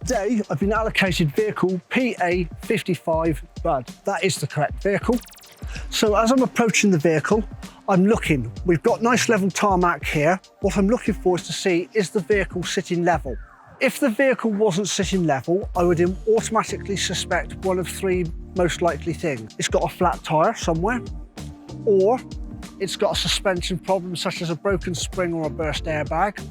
Today, I've been allocated vehicle PA55 Bud. That is the correct vehicle. So as I'm approaching the vehicle, I'm looking. We've got nice level tarmac here. What I'm looking for is to see, is the vehicle sitting level? If the vehicle wasn't sitting level, I would automatically suspect one of three most likely things. It's got a flat tyre somewhere, or it's got a suspension problem such as a broken spring or a burst airbag,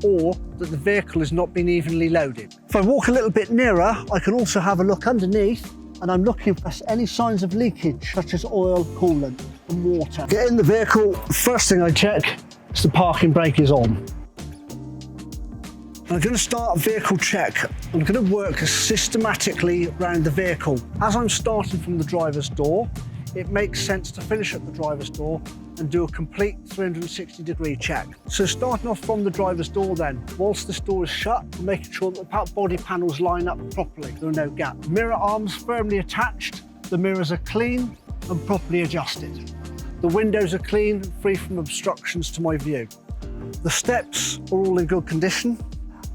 or that the vehicle has not been evenly loaded. If I walk a little bit nearer, I can also have a look underneath, and I'm looking for any signs of leakage, such as oil, coolant and water. Get in the vehicle, first thing I check is the parking brake is on. I'm going to start a vehicle check. I'm going to work systematically around the vehicle. As I'm starting from the driver's door, it makes sense to finish at the driver's door and do a complete 360-degree check. So starting off from the driver's door then, whilst this door is shut, I'm making sure that the body panels line up properly, there are no gaps. Mirror arms firmly attached, the mirrors are clean and properly adjusted. The windows are clean, free from obstructions to my view. The steps are all in good condition.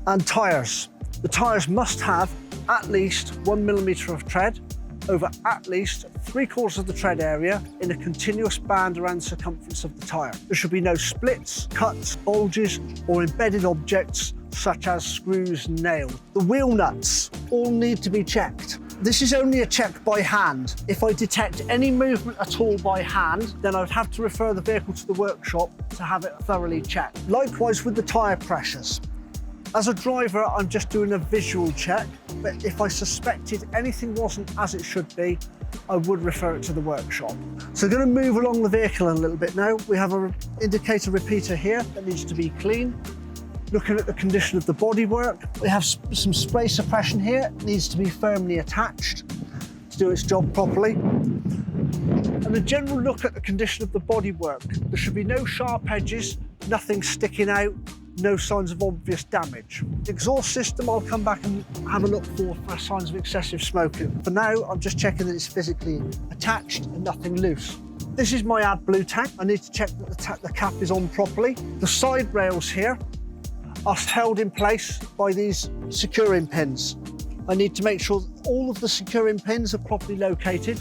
And tyres. The tyres must have at least 1 millimetre of tread over at least 3/4 of the tread area in a continuous band around the circumference of the tyre. There should be no splits, cuts, bulges or embedded objects such as screws and nails. The wheel nuts all need to be checked. This is only a check by hand. If I detect any movement at all by hand, then I would have to refer the vehicle to the workshop to have it thoroughly checked. Likewise with the tyre pressures. As a driver, I'm just doing a visual check, but if I suspected anything wasn't as it should be, I would refer it to the workshop. So I'm going to move along the vehicle a little bit now. We have an indicator repeater here that needs to be clean. Looking at the condition of the bodywork, we have some spray suppression here. It needs to be firmly attached to do its job properly. And a general look at the condition of the bodywork. There should be no sharp edges, nothing sticking out, no signs of obvious damage. The exhaust system, I'll come back and have a look for signs of excessive smoking. For now, I'm just checking that it's physically attached and nothing loose. This is my AdBlue tank. I need to check that the cap is on properly. The side rails here are held in place by these securing pins. I need to make sure that all of the securing pins are properly located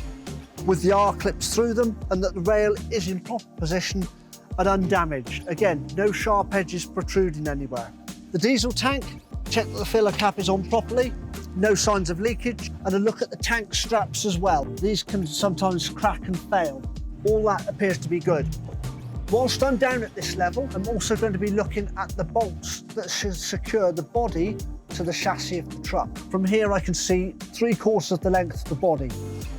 with the R-clips through them and that the rail is in proper position and undamaged. Again, no sharp edges protruding anywhere. The diesel tank, check that the filler cap is on properly, no signs of leakage, and a look at the tank straps as well. These can sometimes crack and fail. All that appears to be good. Whilst I'm down at this level, I'm also going to be looking at the bolts that should secure the body to the chassis of the truck. From here I can see 3/4 of the length of the body.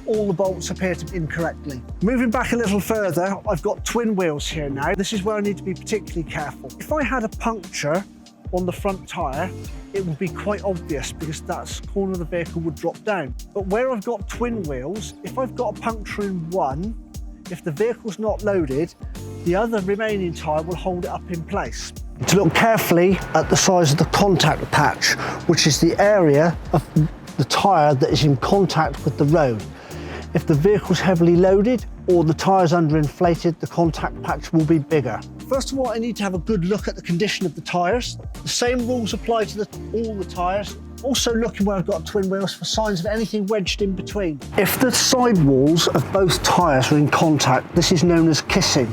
All the bolts appear to be incorrectly. Moving back a little further, I've got twin wheels here now. This is where I need to be particularly careful. If I had a puncture on the front tyre, it would be quite obvious because that corner of the vehicle would drop down. But where I've got twin wheels, if I've got a puncture in one, if the vehicle's not loaded, the other remaining tyre will hold it up in place. To look carefully at the size of the contact patch, which is the area of the tyre that is in contact with the road. If the vehicle's heavily loaded or the tyre's underinflated, the contact patch will be bigger. First of all, I need to have a good look at the condition of the tyres. The same rules apply to all the tyres. Also looking where I've got twin wheels for signs of anything wedged in between. If the sidewalls of both tyres are in contact, this is known as kissing.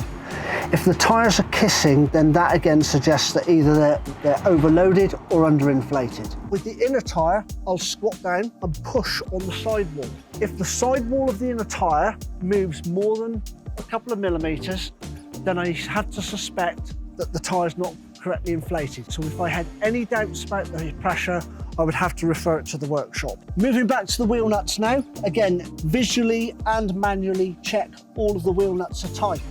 If the tyres are kissing, then that again suggests that either they're overloaded or underinflated. With the inner tyre, I'll squat down and push on the sidewall. If the sidewall of the inner tyre moves more than a couple of millimetres, then I have to suspect that the tyre's not correctly inflated. So if I had any doubts about the pressure, I would have to refer it to the workshop. Moving back to the wheel nuts now, again, visually and manually check all of the wheel nuts are tight.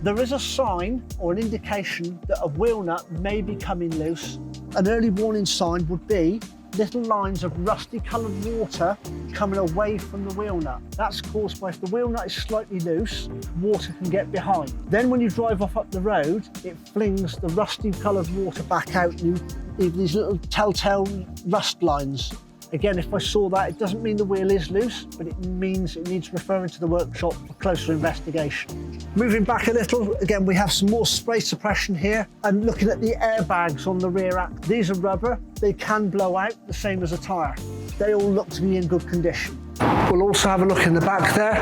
There is a sign or an indication that a wheel nut may be coming loose. An early warning sign would be little lines of rusty coloured water coming away from the wheel nut. That's caused by if the wheel nut is slightly loose, water can get behind. Then when you drive off up the road, it flings the rusty coloured water back out and you leave these little telltale rust lines Again, if I saw that, it doesn't mean the wheel is loose, but it means it needs referring to the workshop for closer investigation. Moving back a little, again, we have some more spray suppression here, and looking at the airbags on the rear axle. These are rubber, they can blow out, the same as a tyre. They all look to be in good condition. We'll also have a look in the back there,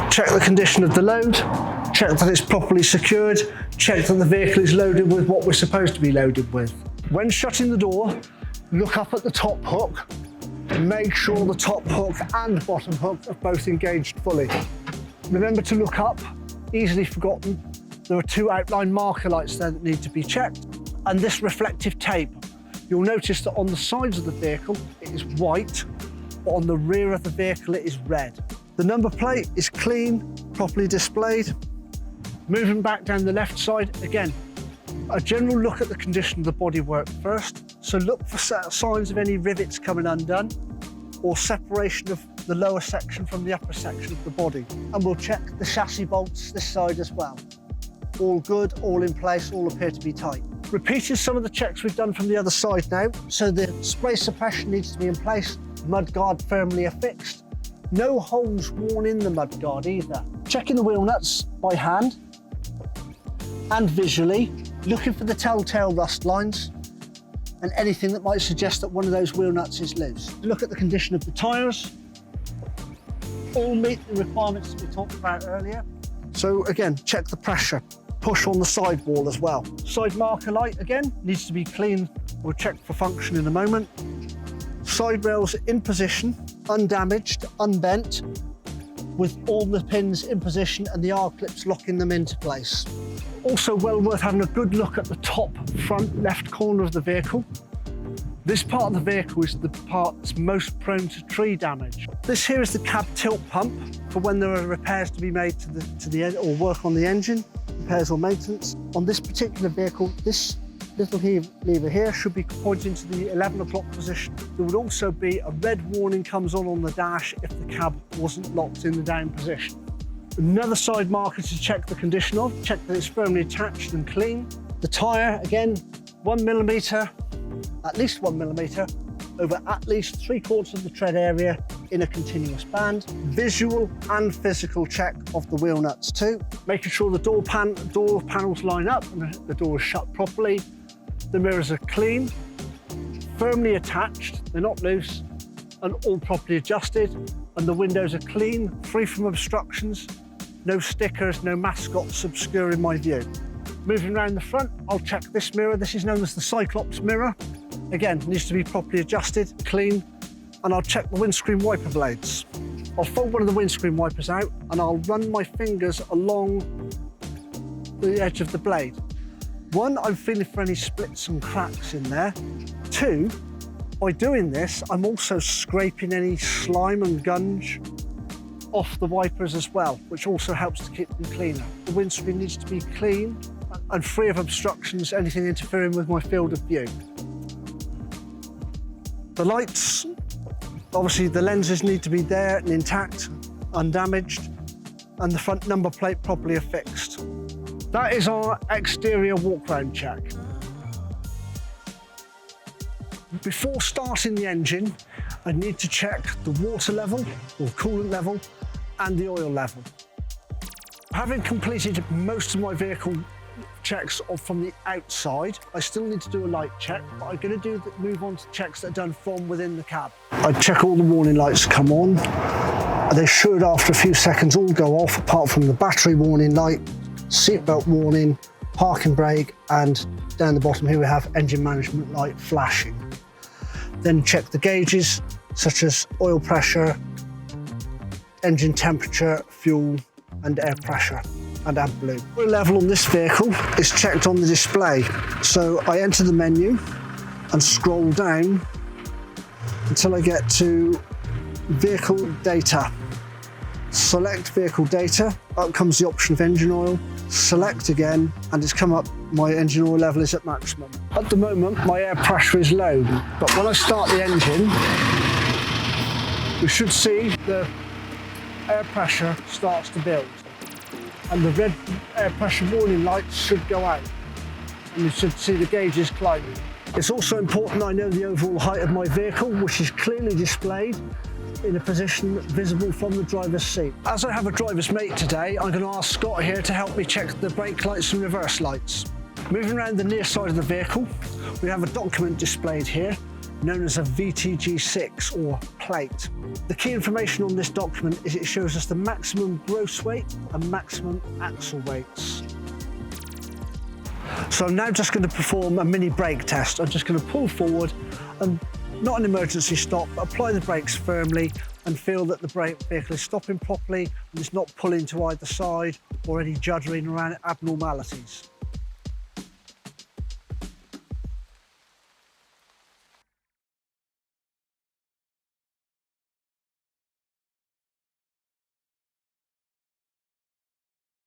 check the condition of the load, check that it's properly secured, check that the vehicle is loaded with what we're supposed to be loaded with. When shutting the door, look up at the top hook and make sure the top hook and bottom hook are both engaged fully. Remember to look up, easily forgotten. There are 2 outline marker lights there that need to be checked. And this reflective tape. You'll notice that on the sides of the vehicle, it is white, but on the rear of the vehicle, it is red. The number plate is clean, properly displayed. Moving back down the left side, again, a general look at the condition of the bodywork first. So look for signs of any rivets coming undone or separation of the lower section from the upper section of the body. And we'll check the chassis bolts this side as well. All good, all in place, all appear to be tight. Repeating some of the checks we've done from the other side now. So the spray suppression needs to be in place, mudguard firmly affixed. No holes worn in the mudguard either. Checking the wheel nuts by hand and visually, looking for the telltale rust lines and anything that might suggest that one of those wheel nuts is loose. Look at the condition of the tyres. All meet the requirements that we talked about earlier. So again, check the pressure. Push on the sidewall as well. Side marker light, again, needs to be clean. We'll check for function in a moment. Side rails in position, undamaged, unbent, with all the pins in position and the R-clips locking them into place. Also well worth having a good look at the top front left corner of the vehicle. This part of the vehicle is the part that's most prone to tree damage. This here is the cab tilt pump for when there are repairs to be made to the or work on the engine, repairs or maintenance. On this particular vehicle, this little lever here should be pointing to the 11 o'clock position. There would also be a red warning comes on the dash if the cab wasn't locked in the down position. Another side marker to check the condition of, check that it's firmly attached and clean. The tyre, again, 1 millimetre, at least 1 millimetre, over at least 3/4 of the tread area in a continuous band. Visual and physical check of the wheel nuts too. Making sure the door panels line up and the door is shut properly. The mirrors are clean, firmly attached, they're not loose, and all properly adjusted. And the windows are clean, free from obstructions, no stickers, no mascots obscuring my view. Moving around the front, I'll check this mirror. This is known as the Cyclops mirror. Again, needs to be properly adjusted, clean, and I'll check the windscreen wiper blades. I'll fold one of the windscreen wipers out and I'll run my fingers along the edge of the blade. 1, I'm feeling for any splits and cracks in there. 2, by doing this, I'm also scraping any slime and gunge off the wipers as well, which also helps to keep them cleaner. The windscreen needs to be clean and free of obstructions, anything interfering with my field of view. The lights, obviously the lenses need to be there and intact, undamaged, and the front number plate properly affixed. That is our exterior walk-round check. Before starting the engine, I need to check the water level or coolant level and the oil level. Having completed most of my vehicle checks from the outside, I still need to do a light check, but I'm going to move on to checks that are done from within the cab. I check all the warning lights come on. They should, after a few seconds, all go off, apart from the battery warning light, seatbelt warning, parking brake, and down the bottom here we have engine management light flashing. Then check the gauges, such as oil pressure, engine temperature, fuel, and air pressure, and AdBlue. Oil level on this vehicle is checked on the display. So I enter the menu and scroll down until I get to vehicle data. Select vehicle data, up comes the option of engine oil, select again, and it's come up, my engine oil level is at maximum. At the moment, my air pressure is low, but when I start the engine, we should see the air pressure starts to build. And the red air pressure warning lights should go out. And you should see the gauges climbing. It's also important I know the overall height of my vehicle, which is clearly displayed in a position visible from the driver's seat. As I have a driver's mate today, I'm going to ask Scott here to help me check the brake lights and reverse lights. Moving around the near side of the vehicle, we have a document displayed here known as a VTG6 or plate. The key information on this document is it shows us the maximum gross weight and maximum axle weights. So I'm now just going to perform a mini brake test. I'm just going to pull forward and, not an emergency stop, apply the brakes firmly and feel that the vehicle is stopping properly and it's not pulling to either side or any juddering around abnormalities.